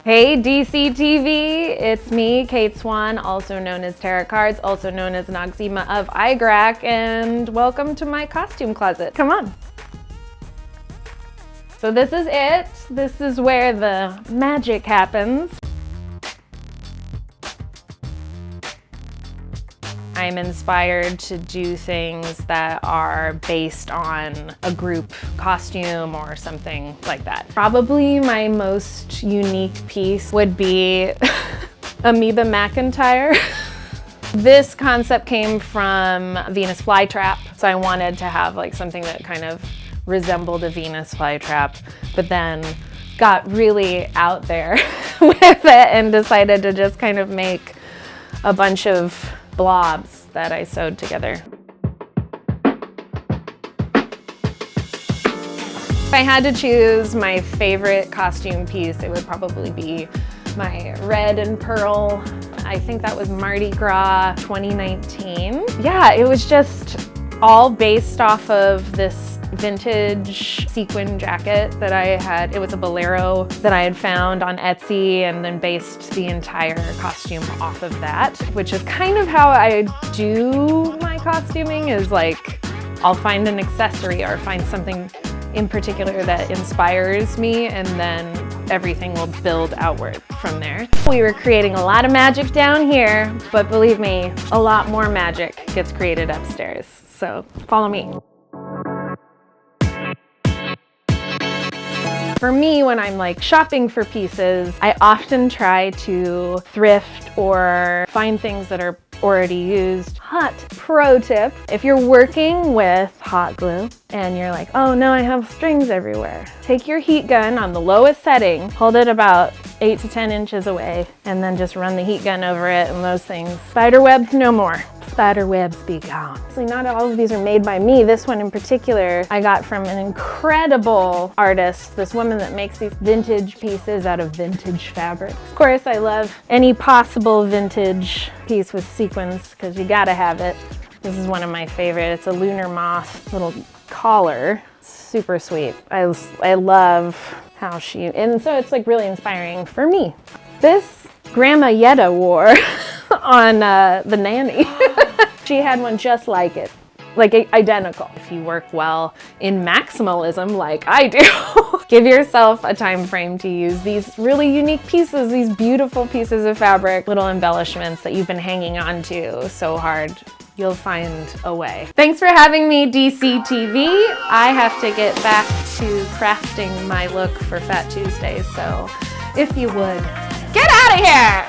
Hey DCTV, it's me, Kate Swan, also known as Tarah Cards, also known as Noxema of iGrac, and welcome to my costume closet. Come on. So this is it. This is where the magic happens. I'm inspired to do things that are based on a group costume or something like that. Probably my most unique piece would be Amoeba McIntyre. This concept came from Venus flytrap, so I wanted to have like something that kind of resembled a Venus flytrap, but then got really out there with it and decided to just kind of make a bunch of blobs that I sewed together. If I had to choose my favorite costume piece, it would probably be my red and pearl. I think that was Mardi Gras 2019. Yeah, it was just all based off of this vintage sequin jacket that I had. It was a bolero that I had found on Etsy and then based the entire costume off of that, which is kind of how I do my costuming, is like I'll find an accessory or find something in particular that inspires me, and then everything will build outward from there. We were creating a lot of magic down here, but believe me, a lot more magic gets created upstairs. So follow me. For me, when I'm like shopping for pieces, I often try to thrift or find things that are already used. Hot pro tip, if you're working with hot glue and you're like, oh no, I have strings everywhere, take your heat gun on the lowest setting, hold it about 8 to 10 inches away, and then just run the heat gun over it, and those things, spider webs no more. Spider webs be gone. Actually, not all of these are made by me. This one in particular, I got from an incredible artist, this woman that makes these vintage pieces out of vintage fabric. Of course, I love any possible vintage piece with sequins, because you gotta have it. This is one of my favorite. It's a lunar moth little collar. Super sweet. I love how and so it's like really inspiring for me. This Grandma Yetta wore on The Nanny. She had one just like it, like identical. If you work well in maximalism like I do, give yourself a time frame to use these really unique pieces, these beautiful pieces of fabric, little embellishments that you've been hanging on to so hard. You'll find a way. Thanks for having me, DCTV. I have to get back to crafting my look for Fat Tuesday, so if you would, get out of here!